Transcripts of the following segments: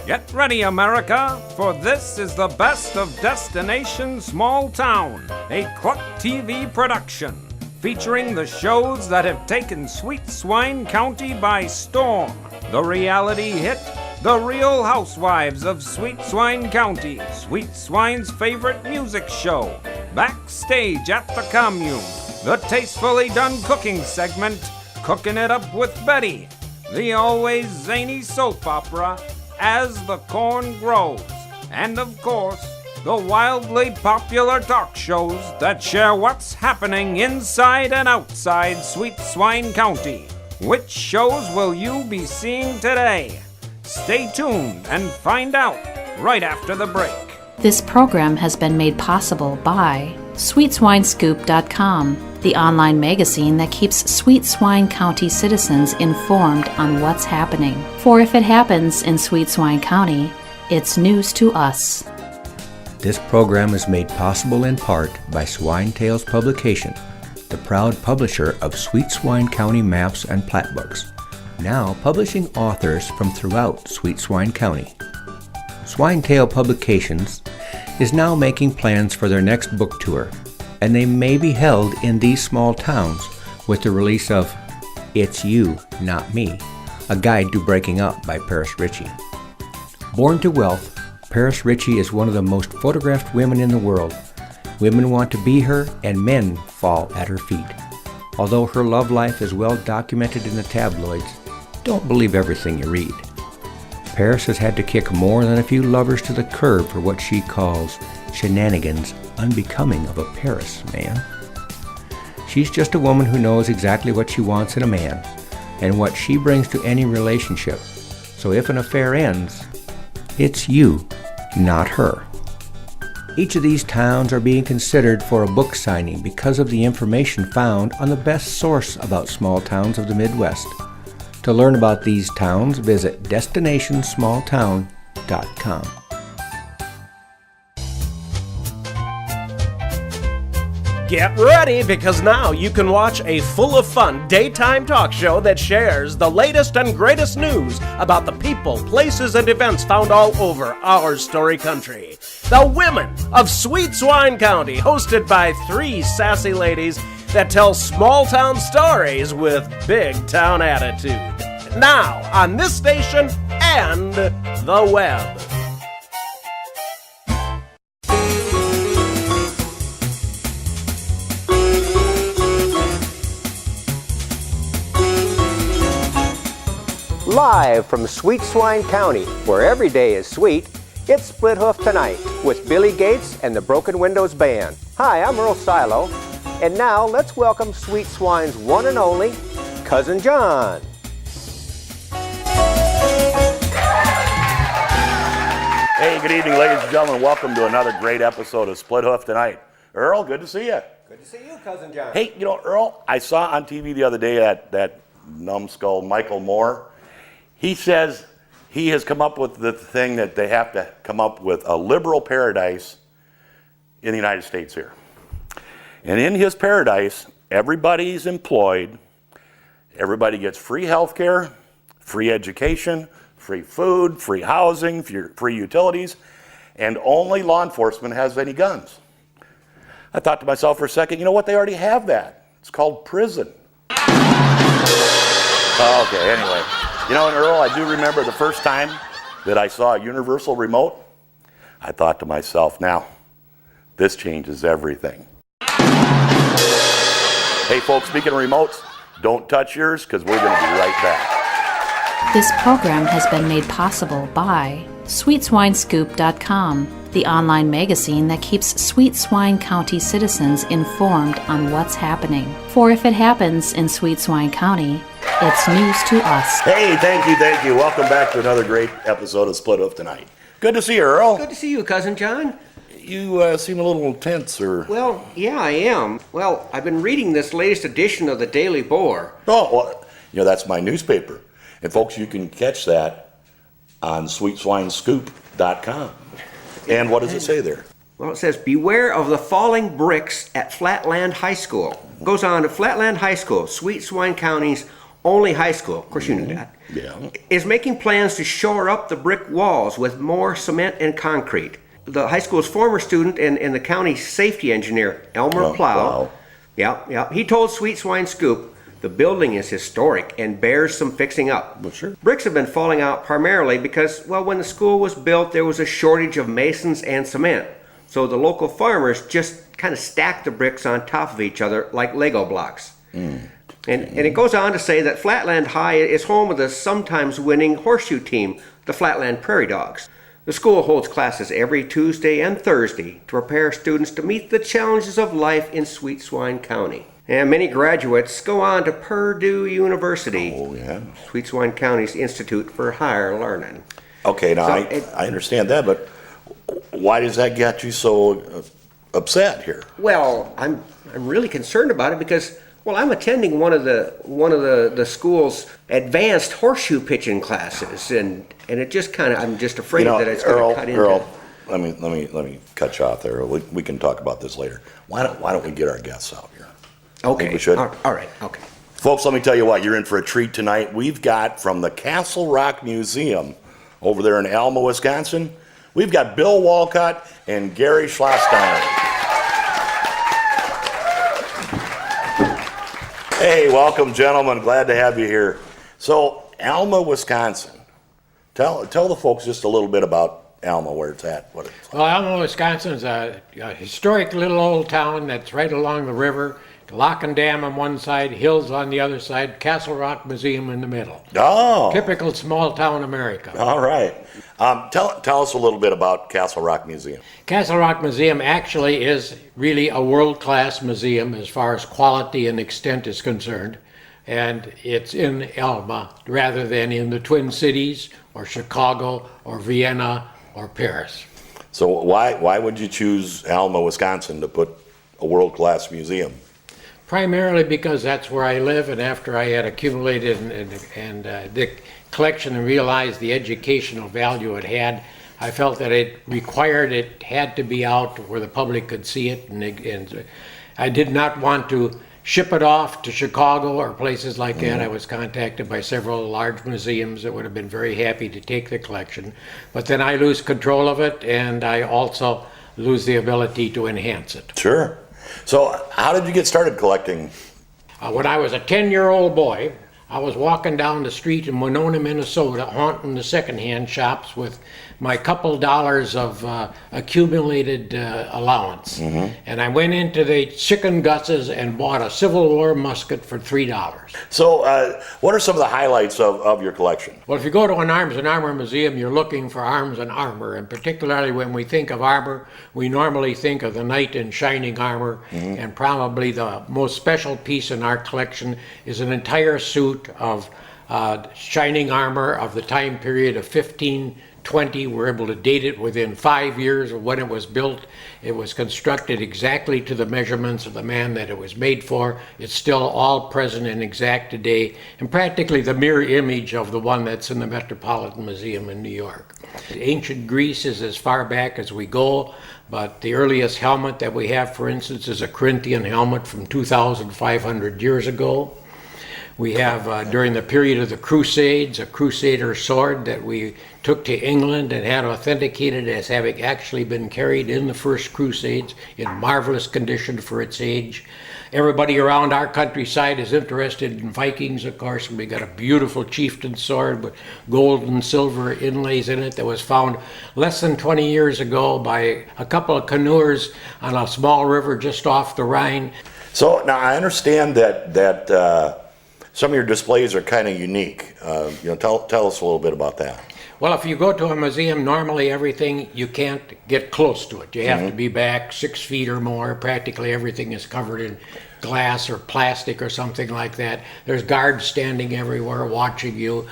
Get ready, America, for this is the best of Destination Small Town, a Kluk TV production, featuring the shows that have taken Sweet Swine County by storm. The reality hit, The Real Housewives of Sweet Swine County, Sweet Swine's favorite music show, Backstage at the Commune, the tastefully done cooking segment, Cooking It Up with Betty, the always zany soap opera, As the Corn Grows, and of course, the wildly popular talk shows that share what's happening inside and outside Sweet Swine County. Which shows will you be seeing today? Stay tuned and find out right after the break. This program has been made possible by SweetSwineScoop.com, the online magazine that keeps Sweet Swine County citizens informed on what's happening. For if it happens in Sweet Swine County, it's news to us. This program is made possible in part by Swine Tales Publication, the proud publisher of Sweet Swine County maps and plat books, now publishing authors from throughout Sweet Swine County. Swine Tale Publications is now making plans for their next book tour, and they may be held in these small towns with the release of It's You, Not Me, a guide to breaking up by Paris Ritchie. Born to wealth, Paris Ritchie is one of the most photographed women in the world. Women want to be her, and men fall at her feet. Although her love life is well documented in the tabloids, don't believe everything you read. Paris has had to kick more than a few lovers to the curb for what she calls shenanigans unbecoming of a Paris man. She's just a woman who knows exactly what she wants in a man and what she brings to any relationship. So if an affair ends, it's you, not her. Each of these towns are being considered for a book signing because of the information found on the best source about small towns of the Midwest. To learn about these towns, visit DestinationSmallTown.com. Get ready, because now you can watch a full of fun daytime talk show that shares the latest and greatest news about the people, places, and events found all over our story country. The Women of Sweet Swine County, hosted by three sassy ladies that tell small town stories with big town attitude. Now on this station and the web. Live from Sweet Swine County, where every day is sweet, it's Split Hoof Tonight with Billy Gates and the Broken Windows Band. Hi, I'm Earl Silo, and now let's welcome Sweet Swine's one and only Cousin John. Hey, good evening, ladies and gentlemen. Welcome to another great episode of Split Hoof Tonight. Earl, good to see you. Good to see you, Cousin John. Hey, you know, Earl, I saw on TV the other day that numbskull Michael Moore. He says he has come up with the thing that they have to come up with a liberal paradise in the United States here. And in his paradise, everybody's employed, everybody gets free health care, free education, free food, free housing, free utilities, and only law enforcement has any guns. I thought to myself for a second, you know what, they already have that. It's called prison. Okay, anyway. You know, and Earl, I do remember the first time that I saw a universal remote, I thought to myself, now, this changes everything. Hey folks, speaking of remotes, don't touch yours, because we're going to be right back. This program has been made possible by SweetSwineScoop.com, the online magazine that keeps Sweet Swine County citizens informed on what's happening. For if it happens in Sweet Swine County, it's news to us. Hey, thank you. Welcome back to another great episode of Split Hoof Tonight. Good to see you, Earl. Good to see you, Cousin John. You seem a little tense, or... Well, yeah, I am. Well, I've been reading this latest edition of the Daily Boar. Oh, well, you know, that's my newspaper. And folks, you can catch that on SweetSwineScoop.com. And what does it say there? Well, it says, beware of the falling bricks at Flatland High School. It goes on to Flatland High School, Sweet Swine County's only high school, of course you knew that, Yeah. is making plans to shore up the brick walls with more cement and concrete. The high school's former student and the county safety engineer, Elmer Plow, he told Sweet Swine Scoop the building is historic and bears some fixing up. Well, sure. Bricks have been falling out primarily because, well, when the school was built, there was a shortage of masons and cement. So the local farmers just kind of stacked the bricks on top of each other like Lego blocks. And it goes on to say that Flatland High is home of the sometimes winning horseshoe team, the Flatland Prairie Dogs. The school holds classes every Tuesday and Thursday to prepare students to meet the challenges of life in Sweet Swine County. And many graduates go on to Purdue University, Oh, yeah. Sweet Swine County's Institute for Higher Learning. Okay, now So I understand that, but why does that get you so upset here? Well, I'm really concerned about it because, well, I'm attending one of the school's advanced horseshoe pitching classes, and it just kind of, I'm just afraid that it's going to cut into. Earl, let me cut you off there. We can talk about this later. Why don't we get our guests out here? Okay. Think we should? All right. Okay. Folks, let me tell you what, you're in for a treat tonight. We've got from the Castle Rock Museum over there in Alma, Wisconsin, we've got Bill Walcott and Gary Schlossteiner. Hey, welcome, gentlemen. Glad to have you here. So, Alma, Wisconsin. Tell the folks just a little bit about Alma, where it's at, what it's like. Well, Alma, Wisconsin is a historic little old town that's right along the river. Lock and Dam on one side, hills on the other side, Castle Rock Museum in the middle. Oh, Typical small town America. all right. Tell us a little bit about Castle Rock Museum. Castle Rock Museum actually is really a world-class museum as far as quality and extent is concerned. And it's in Alma rather than in the Twin Cities or Chicago or Vienna or Paris. So why would you choose Alma, Wisconsin to put a world-class museum? Primarily because that's where I live, and after I had accumulated the collection and realized the educational value it had, I felt that it had to be out where the public could see it, and I did not want to ship it off to Chicago or places like that. I was contacted by several large museums that would have been very happy to take the collection, but then I lose control of it, and I also lose the ability to enhance it. Sure. So how did you get started collecting? When I was a 10-year-old boy, I was walking down the street in Winona, Minnesota, haunting the secondhand shops with my couple dollars of accumulated allowance. And I went into the chicken gusses and bought a Civil War musket for $3. So what are some of the highlights of your collection? Well, if you go to an Arms and Armor museum, you're looking for arms and armor, and particularly when we think of armor, we normally think of the knight in shining armor, and probably the most special piece in our collection is an entire suit of shining armor of the time period of 1520. We're able to date it within 5 years of when it was built. It was constructed exactly to the measurements of the man that it was made for. It's still all present and exact today, and practically the mirror image of the one that's in the Metropolitan Museum in New York. Ancient Greece is as far back as we go, but the earliest helmet that we have, for instance, is a Corinthian helmet from 2,500 years ago. We have, during the period of the Crusades, a Crusader sword that we took to England and had authenticated as having actually been carried in the first Crusades in marvelous condition for its age. Everybody around our countryside is interested in Vikings, of course, and we got a beautiful chieftain sword with gold and silver inlays in it that was found less than 20 years ago by a couple of canoers on a small river just off the Rhine. So now I understand that some of your displays are kind of unique. Tell us a little bit about that. Well, if you go to a museum, normally everything, you can't get close to it. You have to be back 6 feet or more. Practically everything is covered in glass or plastic or something like that. There's guards standing everywhere watching you.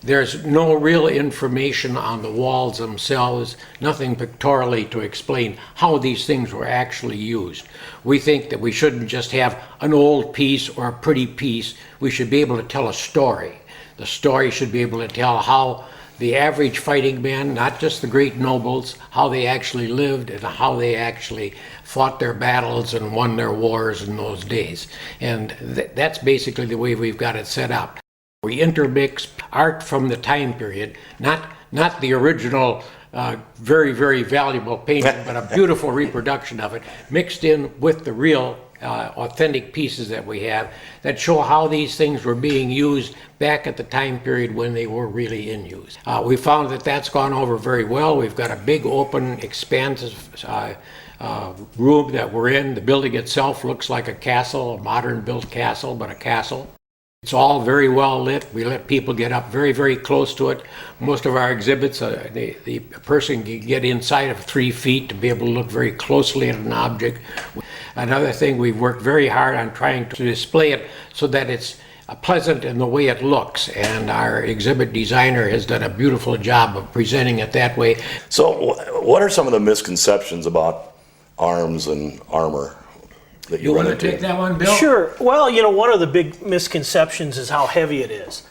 There's no real information on the walls themselves, nothing pictorially to explain how these things were actually used. We think that we shouldn't just have an old piece or a pretty piece. We should be able to tell a story. The story should be able to tell how the average fighting man, not just the great nobles, how they actually lived and how they actually fought their battles and won their wars in those days. And that's basically the way we've got it set up. We intermix art from the time period, not the original very, very valuable painting, but a beautiful reproduction of it, mixed in with the real authentic pieces that we have that show how these things were being used back at the time period when they were really in use. We found that that's gone over very well. We've got a big, open, expansive room that we're in. The building itself looks like a castle, a modern-built castle, but a castle. It's all very well lit. We let people get up very, very close to it. Most of our exhibits, the person can get inside of 3 feet to be able to look very closely at an object. Another thing, we've worked very hard on trying to display it so that it's pleasant in the way it looks, and our exhibit designer has done a beautiful job of presenting it that way. So what are some of the misconceptions about arms and armor that You want to take that one, Bill? Sure. Well, you know, one of the big misconceptions is how heavy it is.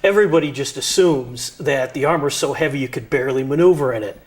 Everybody just assumes that the armor is so heavy you could barely maneuver in it.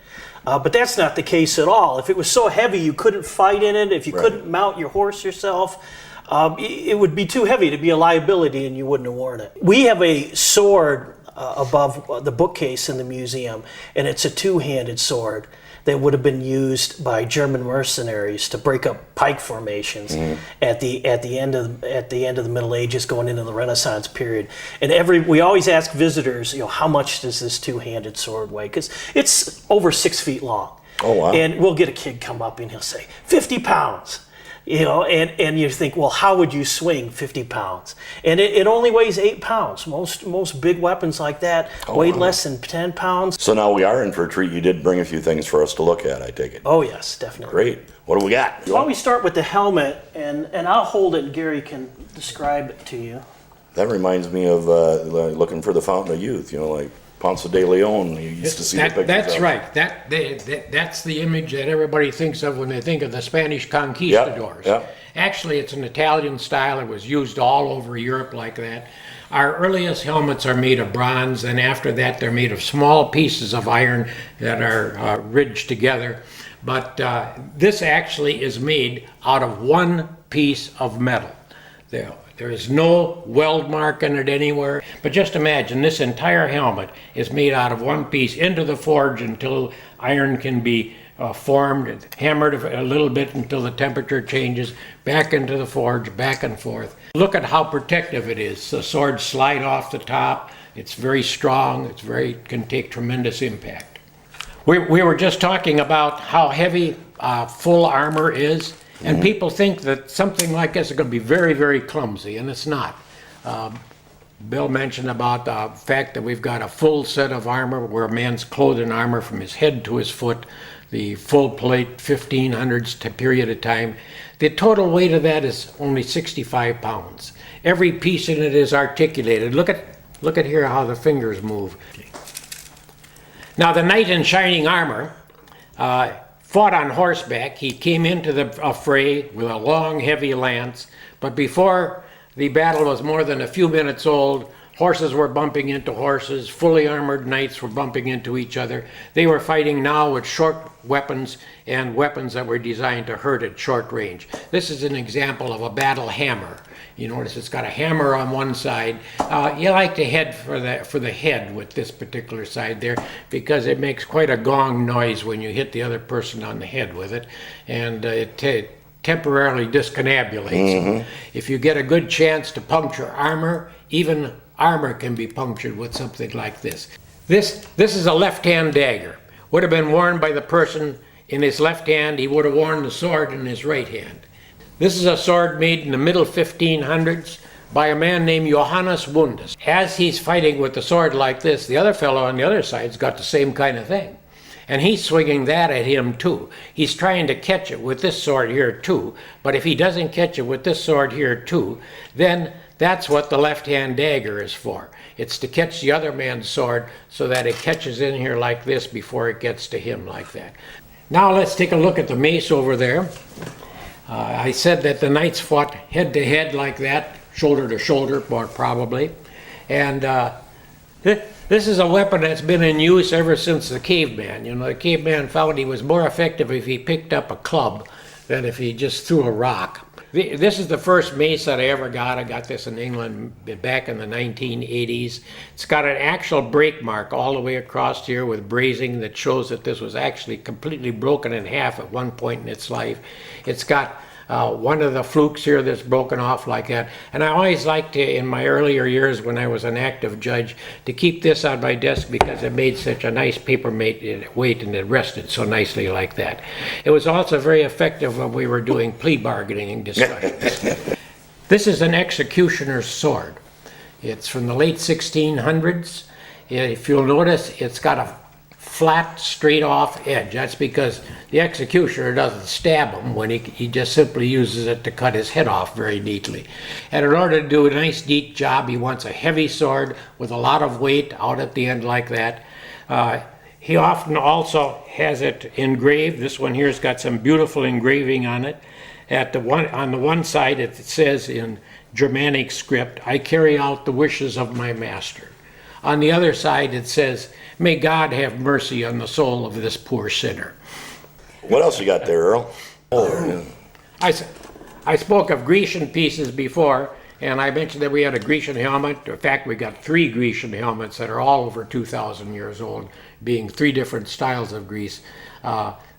But that's not the case at all. If it was so heavy you couldn't fight in it, if you couldn't mount your horse yourself, it would be too heavy to be a liability and you wouldn't have worn it. We have a sword above the bookcase in the museum, and it's a two-handed sword that would have been used by German mercenaries to break up pike formations at the end of the Middle Ages, going into the Renaissance period. And we always ask visitors, you know, how much does this two-handed sword weigh? Because it's over 6 feet long. Oh, wow. And we'll get a kid come up and he'll say 50 pounds. You know, and you think, well, how would you swing 50 pounds? And it only weighs 8 pounds. Most big weapons like that weigh less than 10 pounds. So now we are in for a treat. You did bring a few things for us to look at, I take it. Oh, yes, definitely. Great. What do we got? Why don't we start with the helmet, and I'll hold it and Gary can describe it to you. That reminds me of looking for the Fountain of Youth, you know, like Ponce de Leon. You used to see the pictures That's of. right. That's the image that everybody thinks of when they think of the Spanish conquistadors. Yep. Actually, it's an Italian style. It was used all over Europe like that. Our earliest helmets are made of bronze, and after that they're made of small pieces of iron that are ridged together. But this actually is made out of one piece of metal. There is no weld mark in it anywhere. But just imagine, this entire helmet is made out of one piece into the forge until iron can be formed, hammered a little bit until the temperature changes, back into the forge, back and forth. Look at how protective it is. The swords slide off the top. It's very strong. Can take tremendous impact. We were just talking about how heavy full armor is. And people think that something like this is going to be very, very clumsy, and it's not. Bill mentioned about the fact that we've got a full set of armor where a man's clothed in armor from his head to his foot, the full plate, 1500s period of time. The total weight of that is only 65 pounds. Every piece in it is articulated. Look at here how the fingers move. Now the knight in shining armor fought on horseback. He came into the fray with a long, heavy lance, but before the battle was more than a few minutes old, horses were bumping into horses, fully armored knights were bumping into each other. They were fighting now with short weapons and weapons that were designed to hurt at short range. This is an example of a battle hammer. You notice it's got a hammer on one side. You like to head for the head with this particular side there, because it makes quite a gong noise when you hit the other person on the head with it, and it temporarily disconnabulates. If you get a good chance to puncture armor, even armor can be punctured with something like this. This is a left-hand dagger. Would have been worn by the person in his left hand. He would have worn the sword in his right hand. This is a sword made in the middle 1500s by a man named Johannes Wundes. As he's fighting with the sword like this, the other fellow on the other side's got the same kind of thing. And he's swinging that at him too. He's trying to catch it with this sword here too, but if he doesn't catch it with this sword here too, then that's what the left-hand dagger is for. It's to catch the other man's sword so that it catches in here like this before it gets to him like that. Now let's take a look at the mace over there. I said that the knights fought head to head like that, shoulder to shoulder more probably. And This is a weapon that's been in use ever since the caveman. You know, the caveman found he was more effective if he picked up a club than if he just threw a rock. This is the first mace that I ever got. I got this in England back in the 1980s. It's got an actual break mark all the way across here with brazing that shows that this was actually completely broken in half at one point in its life. It's got one of the flukes here that's broken off like that. And I always liked to, in my earlier years when I was an active judge, to keep this on my desk because it made such a nice paper weight and it rested so nicely like that. It was also very effective when we were doing plea bargaining and discussions. This is an executioner's sword. It's from the late 1600s. If you'll notice, it's got a flat, straight off edge. That's because the executioner doesn't stab him when he just simply uses it to cut his head off very neatly. And in order to do a nice, neat job, he wants a heavy sword with a lot of weight out at the end like that. He often also has it engraved. This one here's got some beautiful engraving on it. On the one side, it says in Germanic script, "I carry out the wishes of my master." On the other side, it says, "May God have mercy on the soul of this poor sinner." What else you got there, Earl? Oh, I spoke of Grecian pieces before, and I mentioned that we had a Grecian helmet. In fact, we got 3 Grecian helmets that are all over 2,000 years old, being 3 different styles of Greece.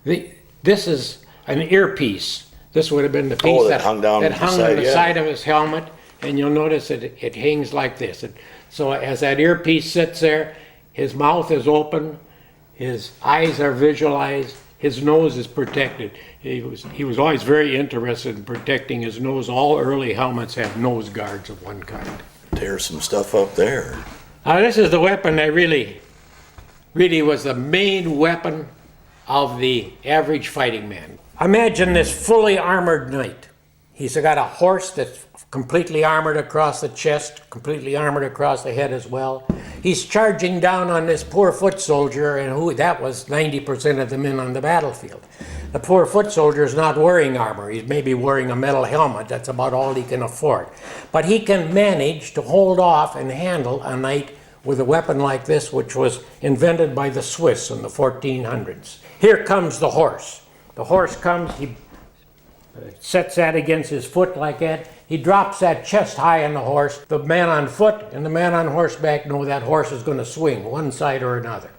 This is an earpiece. This would have been the piece that hung down on the yeah. side of his helmet, and you'll notice it hangs like this. So as that earpiece sits there, his mouth is open, his eyes are visualized, his nose is protected. He was always very interested in protecting his nose. All early helmets have nose guards of one kind. There's some stuff up there. Now this is the weapon that really was the main weapon of the average fighting man. Imagine this fully armored knight. He's got a horse that's completely armored across the chest, completely armored across the head as well. He's charging down on this poor foot soldier, and that was 90% of the men on the battlefield. The poor foot soldier is not wearing armor. He's maybe wearing a metal helmet. That's about all he can afford. But he can manage to hold off and handle a knight with a weapon like this, which was invented by the Swiss in the 1400s. Here comes the horse. The horse comes, he sets that against his foot like that. He drops that chest high on the horse. The man on foot and the man on horseback know that horse is going to swing one side or another.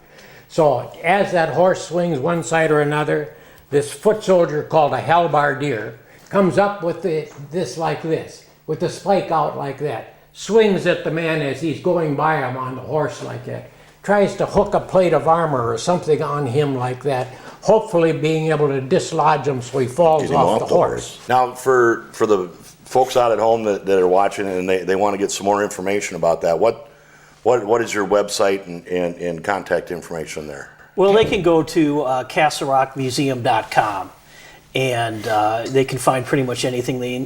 So as that horse swings one side or another, this foot soldier called a halberdier comes up with this like this, with the spike out like that, swings at the man as he's going by him on the horse like that, tries to hook a plate of armor or something on him like that, hopefully being able to dislodge him so he falls off the horse. Now, for the folks out at home that are watching and they want to get some more information about that, what is your website and contact information there? Well, they can go to castlerockmuseum.com, and they can find pretty much anything they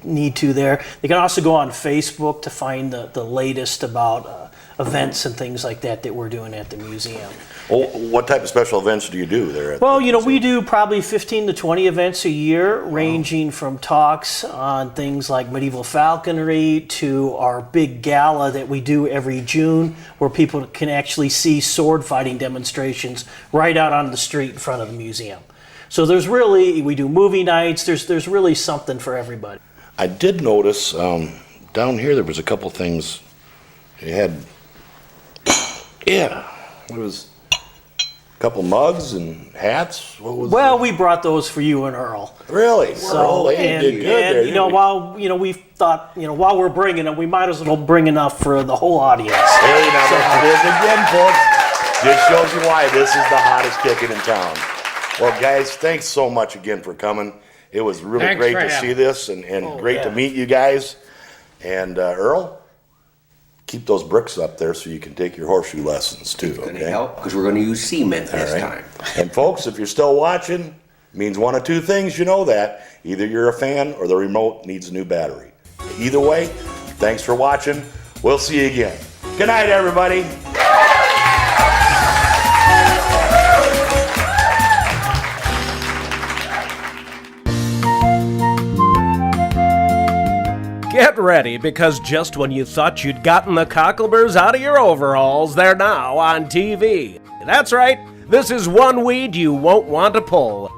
need to there. They can also go on Facebook to find the latest about events and things like that we're doing at the museum. Well, what type of special events do you do there? Well, we do probably 15 to 20 events a year, ranging from talks on things like medieval falconry to our big gala that we do every June, where people can actually see sword fighting demonstrations right out on the street in front of the museum. So we do movie nights, there's really something for everybody. I did notice down here there was a couple things. You had, it was a couple mugs and hats. What was we brought those for you and Earl. Really? So, did good there. while we thought, while we're bringing them, we might as well bring enough for the whole audience. Hey, now there it is again, folks. Just shows you why this is the hottest kicking in town. Well, guys, thanks so much again for coming. It was really great to see this and great to meet you guys. And Earl, keep those bricks up there so you can take your horseshoe lessons too. It's going to help because we're going to use cement this time. And folks, if you're still watching, it means one of two things. You know that. Either you're a fan or the remote needs a new battery. Either way, thanks for watching. We'll see you again. Good night, everybody. Get Get ready, because just when you thought you'd gotten the cockleburs out of your overalls, they're now on TV. That's right, this is one weed you won't want to pull.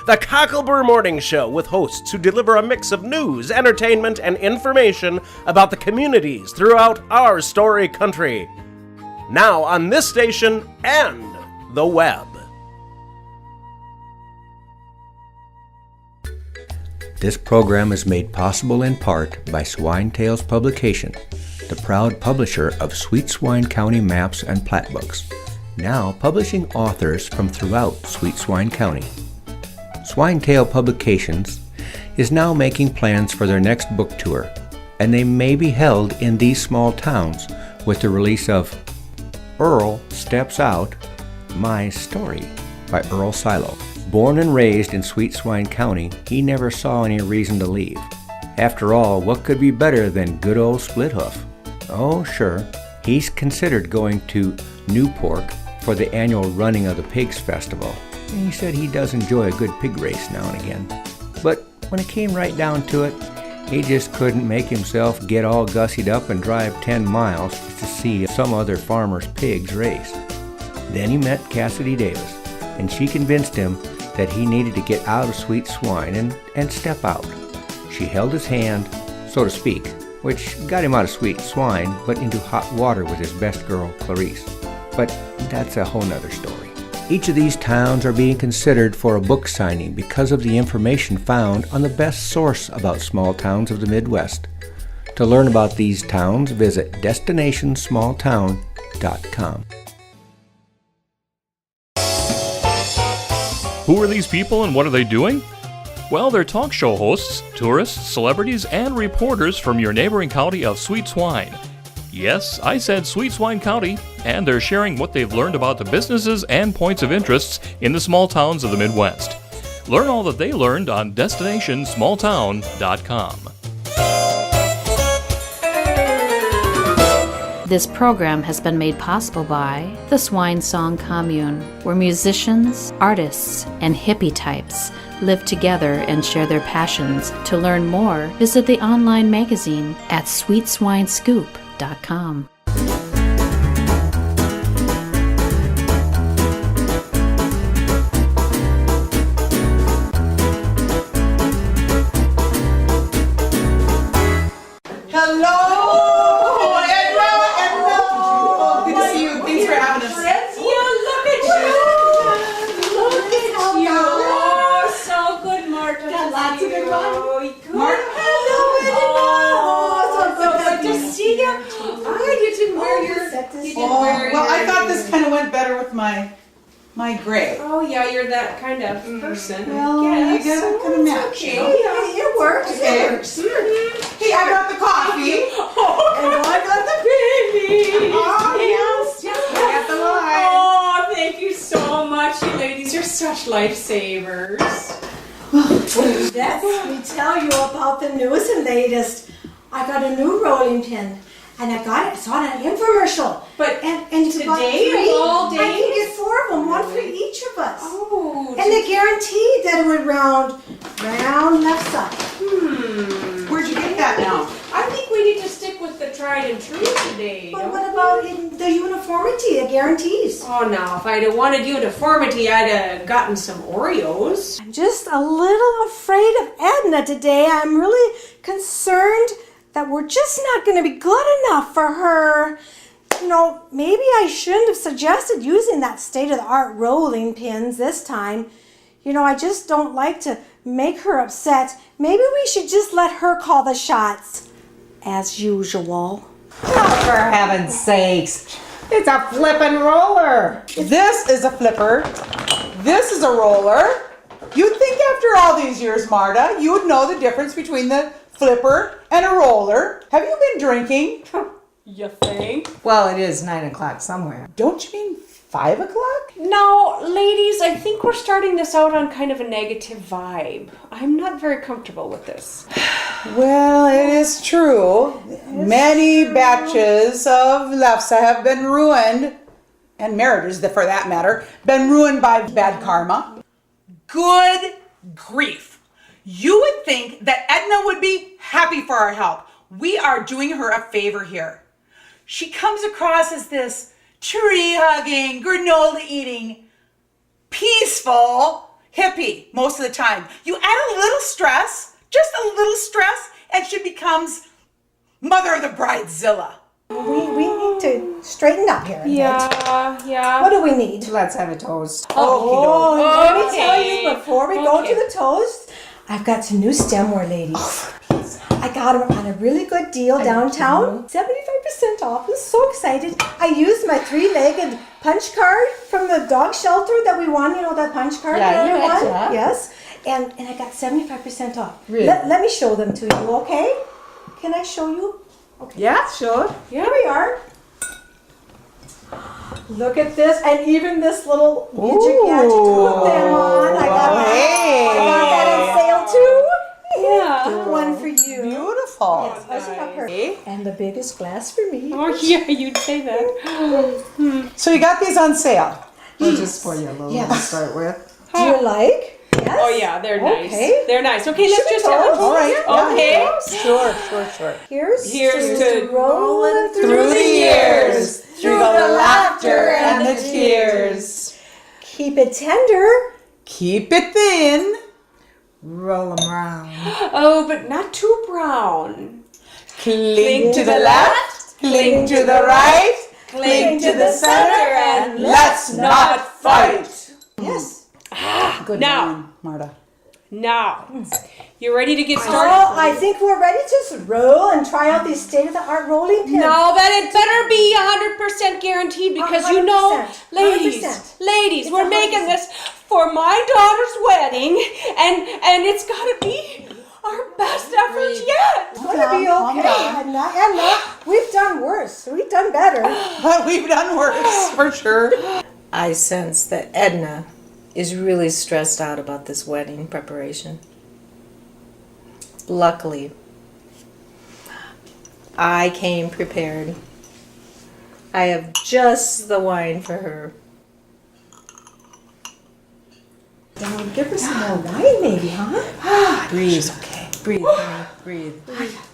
The Cocklebur Morning Show, with hosts who deliver a mix of news, entertainment, and information about the communities throughout our story country. Now on this station and the web. This program is made possible in part by Swine Tales Publication, the proud publisher of Sweet Swine County maps and plat books, now publishing authors from throughout Sweet Swine County. Swine Tale Publications is now making plans for their next book tour, and they may be held in these small towns with the release of Earl Steps Out, My Story by Earl Silo. Born and raised in Sweet Swine County, he never saw any reason to leave. After all, what could be better than good old Split Hoof? Oh, sure, he's considered going to Newport for the annual Running of the Pigs Festival. And he said he does enjoy a good pig race now and again. But when it came right down to it, he just couldn't make himself get all gussied up and drive 10 miles to see some other farmer's pigs race. Then he met Cassidy Davis, and she convinced him that he needed to get out of Sweet Swine and step out. She held his hand, so to speak, which got him out of Sweet Swine, but into hot water with his best girl, Clarice. But that's a whole nother story. Each of these towns are being considered for a book signing because of the information found on the best source about small towns of the Midwest. To learn about these towns, visit DestinationSmallTown.com. Who are these people and what are they doing? Well, they're talk show hosts, tourists, celebrities, and reporters from your neighboring county of Sweet Swine. Yes, I said Sweet Swine County, and they're sharing what they've learned about the businesses and points of interest in the small towns of the Midwest. Learn all that they learned on DestinationSmallTown.com. This program has been made possible by the Swine Song Commune, where musicians, artists, and hippie types live together and share their passions. To learn more, visit the online magazine at sweetswinescoop.com. Well, I thought this kind of went better with my gray. Oh yeah, you're that kind of person. Well, you gotta kind of match. Okay. It works. Okay. It works. Hey, I got the coffee. And I got the baby. Oh, yes. I got the wine. Oh, thank you so much, you ladies. You're such lifesavers. Let me tell you about the newest and latest. I got a new rolling pin. And I saw it on an infomercial. But and you could buy today, 3. all day? I can get 4 of them, one for each of us. Oh. And they guaranteed that it would round left side. Where'd you get that now? I think we need to stick with the tried and true today. But what about the uniformity, the guarantees? Oh, now, if I'd have wanted uniformity, I'd have gotten some Oreos. I'm just a little afraid of Edna today. I'm really concerned that we're just not going to be good enough for her. You know, maybe I shouldn't have suggested using that state-of-the-art rolling pins this time. You know, I just don't like to make her upset. Maybe we should just let her call the shots, as usual. Oh, for heaven's sakes. It's a flippin' roller. This is a flipper. This is a roller. You'd think after all these years, Marta, you would know the difference between the flipper and a roller. Have you been drinking? You think? Well, it is 9 o'clock somewhere. Don't you mean 5 o'clock? No, ladies, I think we're starting this out on kind of a negative vibe. I'm not very comfortable with this. Well, it is true. Many batches of lefse have been ruined, and marriages, for that matter, been ruined by bad karma. Good grief. You would think that Edna would be happy for our help. we are doing her a favor here. She comes across as this tree-hugging, granola-eating, peaceful hippie most of the time. You add a little stress, just a little stress, and she becomes Mother of the Bridezilla. We need to straighten up here. Yeah. What do we need? Let's have a toast. Let me tell Okay. you, before we go to the toast, I've got some new stemware, ladies. I got them on a really good deal downtown. 75% off. I'm so excited. I used my 3-legged punch card from the dog shelter that we won. You know that punch card Yeah, that you we won? betcha. Yes. And I got 75% off. Really? Let me show them to you, okay? Can I show you? Yeah, sure. Here we are. Look at this, and even this little widget gadget to put them on. I got that on sale too. Yeah. One for you. Beautiful. Yes, I should have her. And the biggest glass for me. Oh, yeah, you'd say that. So you got these on sale. We'll just pour you a little to start with. Do you like? Yes. Oh, yeah, they're nice. Okay. They're nice. Okay, let's Should we just have a toast? All right. Okay. Sure. Here's to rolling Through the years, through the laughter and the tears. Keep it tender. Keep it thin. Roll them around. Oh, but not too brown. Cling to the left, cling to the right, cling to the center, and let's not fight. Yes. Good Now. one, Marta. Now, you ready to get Oh, started? I think we're ready to roll and try out these state-of-the-art rolling pins. No, but it better be 100% guaranteed because you know, 100%. ladies, It's we're making this for my daughter's wedding, and it's gotta be our best effort yet. It's gonna be okay. Edna, we've done worse. We've done better. But we've done worse, for sure. I sense that Edna is really stressed out about this wedding preparation. Luckily, I came prepared. I have just the wine for her. Give her some more wine, maybe, huh? Breathe, okay? Breathe, honey, breathe.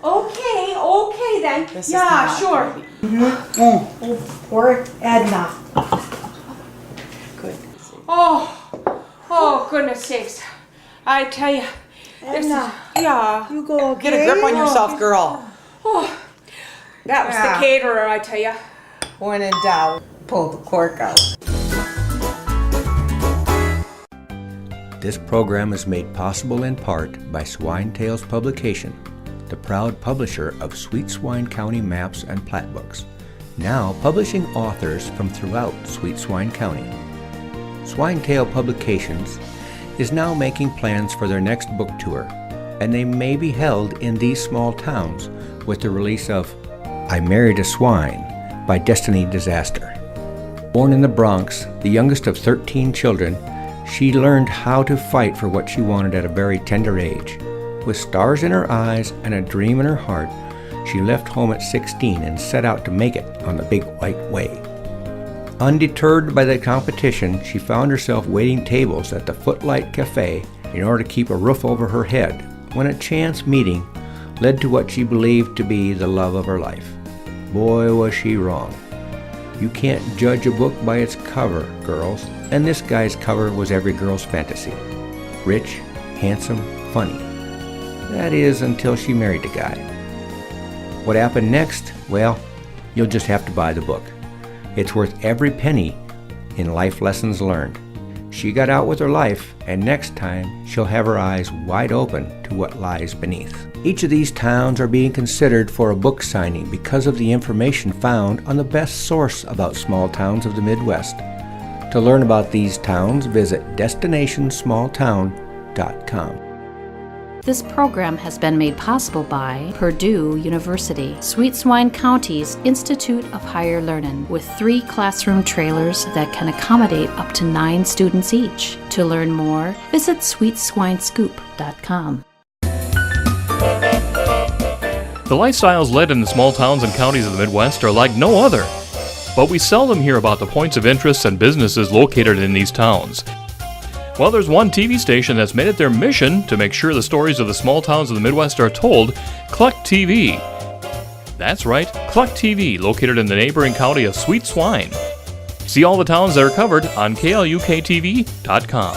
Okay then. Yeah, sure. Poor Edna. Good. Oh, goodness sakes. I tell you, this is, Edna, yeah. you go okay? Get a grip on yourself, girl. That was Yeah. the caterer, I tell you. When in doubt, pull the cork out. This program is made possible in part by Swine Tales Publication, the proud publisher of Sweet Swine County maps and plat books, now publishing authors from throughout Sweet Swine County. Swine Tale Publications is now making plans for their next book tour, and they may be held in these small towns with the release of I Married a Swine by Destiny Disaster. Born in the Bronx, the youngest of 13 children, she learned how to fight for what she wanted at a very tender age. With stars in her eyes and a dream in her heart, she left home at 16 and set out to make it on the Big White Way. Undeterred by the competition, she found herself waiting tables at the Footlight Cafe in order to keep a roof over her head when a chance meeting led to what she believed to be the love of her life. Boy, was she wrong. You can't judge a book by its cover, girls, and this guy's cover was every girl's fantasy. Rich, handsome, funny. That is, until she married the guy. What happened next? Well, you'll just have to buy the book. It's worth every penny in life lessons learned. She got out with her life, and next time she'll have her eyes wide open to what lies beneath. Each of these towns are being considered for a book signing because of the information found on the best source about small towns of the Midwest. To learn about these towns, visit destinationsmalltown.com. This program has been made possible by Purdue University, Sweet Swine County's Institute of Higher Learning, with 3 classroom trailers that can accommodate up to 9 students each. To learn more, visit sweetswinescoop.com. The lifestyles led in the small towns and counties of the Midwest are like no other. But we seldom hear about the points of interest and businesses located in these towns. Well, there's one TV station that's made it their mission to make sure the stories of the small towns of the Midwest are told, Kluk TV. That's right, Kluk TV, located in the neighboring county of Sweet Swine. See all the towns that are covered on KLUKTV.com.